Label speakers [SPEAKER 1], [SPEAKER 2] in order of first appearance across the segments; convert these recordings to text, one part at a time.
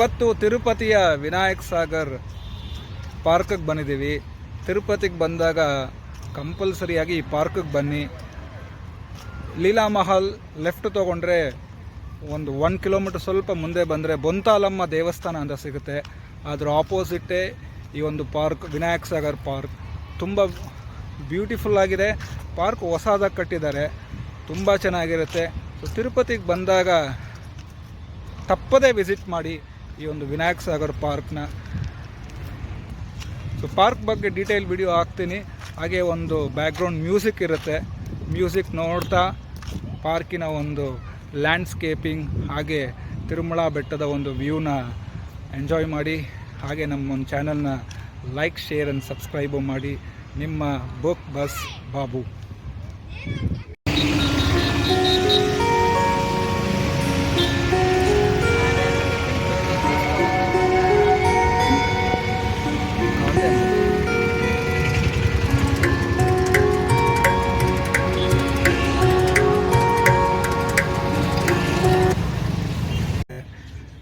[SPEAKER 1] ಇವತ್ತು ತಿರುಪತಿಯ ವಿನಾಯಕ್ ಸಾಗರ್ ಪಾರ್ಕಿಗೆ ಬಂದಿದ್ದೀವಿ. ತಿರುಪತಿಗೆ ಬಂದಾಗ ಕಂಪಲ್ಸರಿಯಾಗಿ ಈ ಪಾರ್ಕಿಗೆ ಬನ್ನಿ. ಲೀಲಾ ಮಹಲ್ ಲೆಫ್ಟ್ ತೊಗೊಂಡ್ರೆ ಒಂದು 1 ಕಿಲೋಮೀಟರ್ ಸ್ವಲ್ಪ ಮುಂದೆ ಬಂದರೆ ಬೊಂತಾಲಮ್ಮ ದೇವಸ್ಥಾನ ಅಂತ ಸಿಗುತ್ತೆ. ಅದರ ಆಪೋಸಿಟ್ಟೇ ಈ ಒಂದು ಪಾರ್ಕ್, ವಿನಾಯಕ್ ಸಾಗರ್ ಪಾರ್ಕ್. ತುಂಬ ಬ್ಯೂಟಿಫುಲ್ ಆಗಿದೆ. ಪಾರ್ಕ್ ಹೊಸದಾಗಿ ಕಟ್ಟಿದ್ದಾರೆ, ತುಂಬ ಚೆನ್ನಾಗಿರುತ್ತೆ. ಸೊ ತಿರುಪತಿಗೆ ಬಂದಾಗ ತಪ್ಪದೇ ವಿಸಿಟ್ ಮಾಡಿ ಈ ಒಂದು ವಿನಾಯಕ್ ಸಾಗರ್ ಪಾರ್ಕ್ನ. ಸೊ ಪಾರ್ಕ್ ಬಗ್ಗೆ ಡೀಟೇಲ್ ವಿಡಿಯೋ ಹಾಕ್ತೀನಿ. ಹಾಗೆ ಒಂದು ಬ್ಯಾಕ್ಗ್ರೌಂಡ್ ಮ್ಯೂಸಿಕ್ ಇರುತ್ತೆ. ಮ್ಯೂಸಿಕ್ ನೋಡ್ತಾ ಪಾರ್ಕಿನ ಒಂದು ಲ್ಯಾಂಡ್ಸ್ಕೇಪಿಂಗ್ ಹಾಗೆ ತಿರುಮಲ ಬೆಟ್ಟದ ಒಂದು ವ್ಯೂನ ಎಂಜಾಯ್ ಮಾಡಿ. ಹಾಗೆ ನಮ್ಮ ಒಂದು ಚಾನಲ್ನ ಲೈಕ್, ಶೇರ್ ಆ್ಯಂಡ್ ಸಬ್ಸ್ಕ್ರೈಬು ಮಾಡಿ. ನಿಮ್ಮ book bus Babu.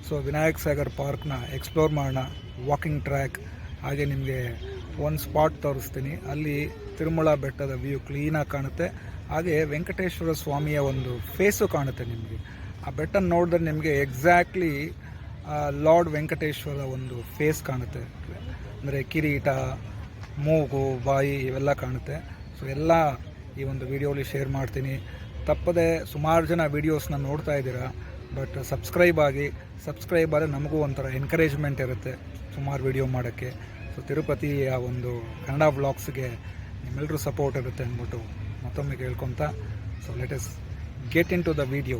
[SPEAKER 1] So Vinayak Sagar ಪಾರ್ಕ್ನ ಎಕ್ಸ್ಪ್ಲೋರ್ ಮಾಡೋಣ. ವಾಕಿಂಗ್ ಟ್ರ್ಯಾಕ್, ಹಾಗೆ ನಿಮಗೆ ಒಂದು ಸ್ಪಾಟ್ ತೋರಿಸ್ತೀನಿ. ಅಲ್ಲಿ ತಿರುಮಲ ಬೆಟ್ಟದ ವ್ಯೂ ಕ್ಲೀನಾಗಿ ಕಾಣುತ್ತೆ. ಹಾಗೆ ವೆಂಕಟೇಶ್ವರ ಸ್ವಾಮಿಯ ಒಂದು ಫೇಸು ಕಾಣುತ್ತೆ ನಿಮಗೆ. ಆ ಬೆಟ್ಟ ನೋಡಿದ್ರೆ ನಿಮಗೆ ಎಕ್ಸಾಕ್ಟ್ಲಿ ಲಾರ್ಡ್ ವೆಂಕಟೇಶ್ವರ ಒಂದು ಫೇಸ್ ಕಾಣುತ್ತೆ. ಅಂದರೆ ಕಿರೀಟ, ಮೂಗು, ಬಾಯಿ ಇವೆಲ್ಲ ಕಾಣುತ್ತೆ. ಸೊ ಎಲ್ಲ ಈ ಒಂದು ವಿಡಿಯೋಲಿ ಶೇರ್ ಮಾಡ್ತೀನಿ. ತಪ್ಪದೆ ಸುಮಾರು ಜನ ವೀಡಿಯೋಸ್ನ ನೋಡ್ತಾ ಇದ್ದೀರಾ, ಬಟ್ ಸಬ್ಸ್ಕ್ರೈಬ್ ಆದರೆ ನಮಗೂ ಒಂಥರ ಎನ್ಕರೇಜ್ಮೆಂಟ್ ಇರುತ್ತೆ ಸುಮಾರು ವಿಡಿಯೋ ಮಾಡೋಕ್ಕೆ. ಸೊ ತಿರುಪತಿಯ ಒಂದು ಕನ್ನಡ ವ್ಲಾಗ್ಸ್ಗೆ ನಿಮ್ಮೆಲ್ಲರೂ ಸಪೋರ್ಟ್ ಇರುತ್ತೆ ಅಂದ್ಬಿಟ್ಟು ಮತ್ತೊಮ್ಮೆ ಕೇಳ್ಕೊತ, so let us get into the video.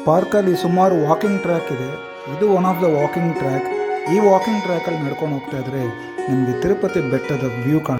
[SPEAKER 1] ಪಾರ್ಕಲ್ಲಿ ಸುಮಾರು ವಾಕಿಂಗ್ ಟ್ರ್ಯಾಕ್ ಇದೆ. ಇದು one of the walking track. ಈ ವಾಕಿಂಗ್ ಟ್ರ್ಯಾಕಲ್ಲಿ ನಡ್ಕೊಂಡು ಹೋಗ್ತಾ ಇದ್ರೆ ನಿಮಗೆ ತಿರುಪತಿ ಬೆಟ್ಟದ ವ್ಯೂ ಕಾಣ.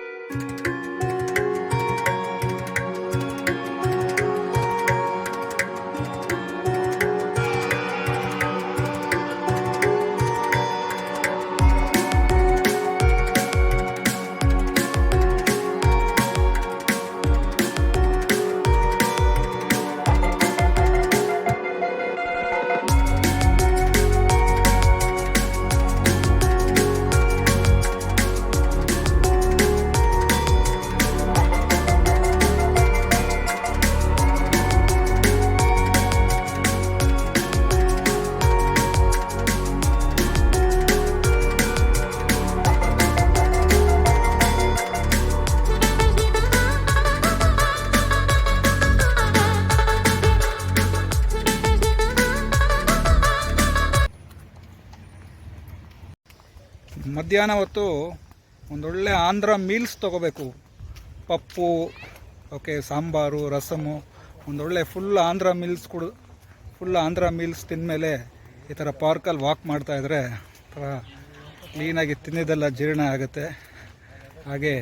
[SPEAKER 1] ಮಧ್ಯಾಹ್ನ ಹೊತ್ತು ಒಂದೊಳ್ಳೆ ಆಂಧ್ರ ಮೀಲ್ಸ್ ತೊಗೋಬೇಕು. ಪಪ್ಪು, ಓಕೆ, ಸಾಂಬಾರು, ರಸಮು, ಒಂದೊಳ್ಳೆ ಫುಲ್ ಆಂಧ್ರ ಮೀಲ್ಸ್ ತಿಂದಮೇಲೆ ಈ ಥರ ಪಾರ್ಕಲ್ಲಿ ವಾಕ್ ಮಾಡ್ತಾಯಿದ್ರೆ ಥರ ಕ್ಲೀನಾಗಿ ತಿಂದಿದ್ದೆಲ್ಲ ಜೀರ್ಣ ಆಗುತ್ತೆ. ಹಾಗೆ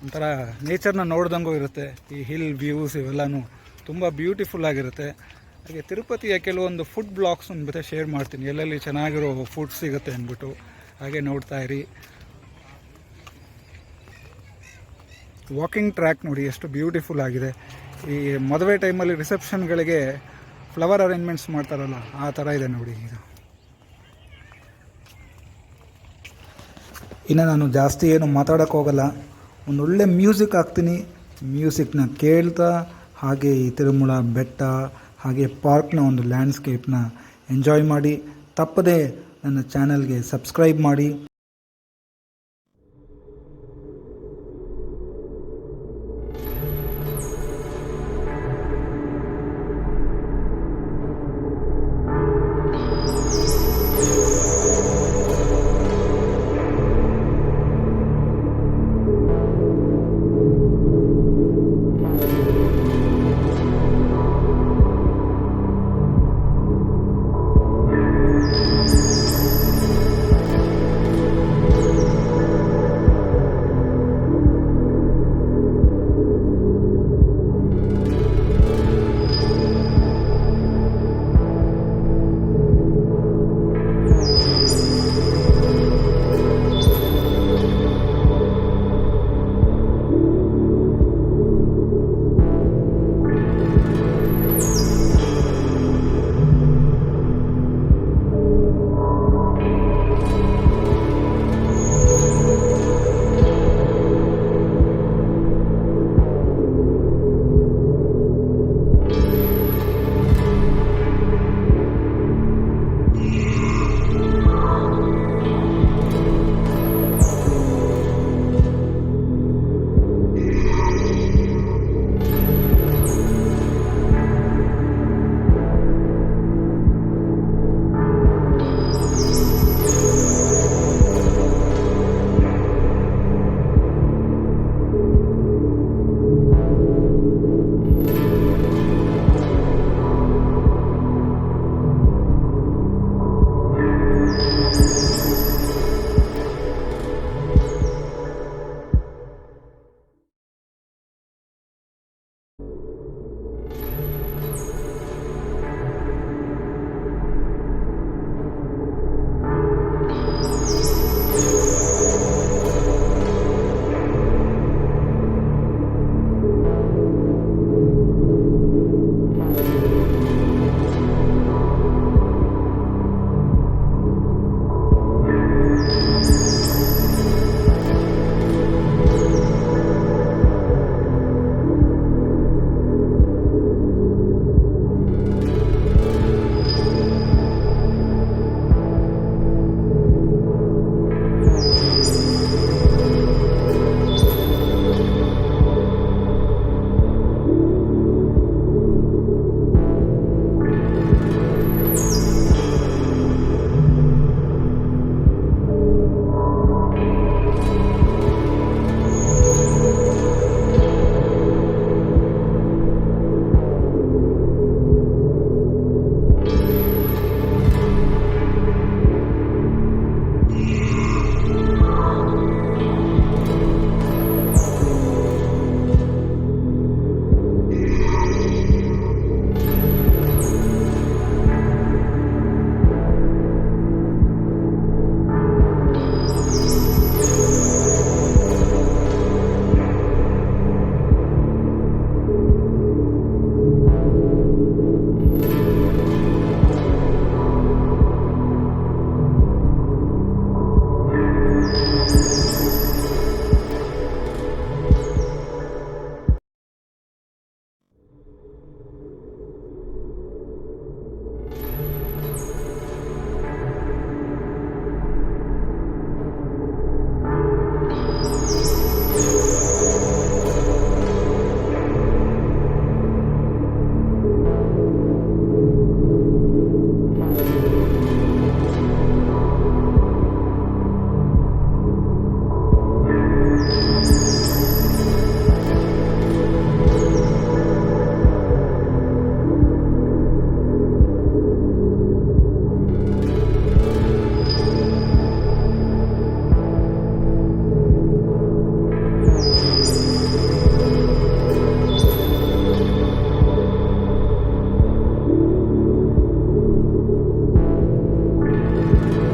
[SPEAKER 1] ಒಂಥರ ನೇಚರ್ನ ನೋಡ್ದಂಗೂ ಇರುತ್ತೆ. ಈ ಹಿಲ್ ವ್ಯೂಸ್ ಇವೆಲ್ಲನೂ ತುಂಬ ಬ್ಯೂಟಿಫುಲ್ ಆಗಿರುತ್ತೆ. ಹಾಗೆ ತಿರುಪತಿಯ ಕೆಲವೊಂದು ಫುಡ್ ಬ್ಲಾಗ್ಸ್ ಜೊತೆ ಶೇರ್ ಮಾಡ್ತೀನಿ, ಎಲ್ಲೆಲ್ಲಿ ಚೆನ್ನಾಗಿರೋ ಫುಡ್ ಸಿಗುತ್ತೆ ಅಂದ್ಬಿಟ್ಟು. ಹಾಗೆ ನೋಡ್ತಾ ಇರಿ. ವಾಕಿಂಗ್ ಟ್ರ್ಯಾಕ್ ನೋಡಿ ಎಷ್ಟು ಬ್ಯೂಟಿಫುಲ್ ಆಗಿದೆ. ಈ ಮದುವೆ ಟೈಮಲ್ಲಿ ರಿಸೆಪ್ಷನ್ಗಳಿಗೆ ಫ್ಲವರ್ ಅರೇಂಜ್ಮೆಂಟ್ಸ್ ಮಾಡ್ತಾರಲ್ಲ, ಆ ಥರ ಇದೆ ನೋಡಿ ಇದು. ಇನ್ನು ನಾನು ಜಾಸ್ತಿ ಏನು ಮಾತಾಡೋಕ್ಕೆ ಹೋಗಲ್ಲ, ಒಂದೊಳ್ಳೆ ಮ್ಯೂಸಿಕ್ ಹಾಕ್ತೀನಿ. ಮ್ಯೂಸಿಕ್ನ ಕೇಳ್ತಾ ಹಾಗೆ ಈ ತಿರುಮಲ ಬೆಟ್ಟ ಹಾಗೆ ಪಾರ್ಕ್ನ ಒಂದು ಲ್ಯಾಂಡ್ಸ್ಕೇಪ್ನ ಎಂಜಾಯ್ ಮಾಡಿ. ತಪ್ಪದೆ ನನ್ನ ಚಾನಲ್ಗೆ ಸಬ್ಸ್ಕ್ರೈಬ್ ಮಾಡಿ. ಧನ್ಯವಾದಗಳು.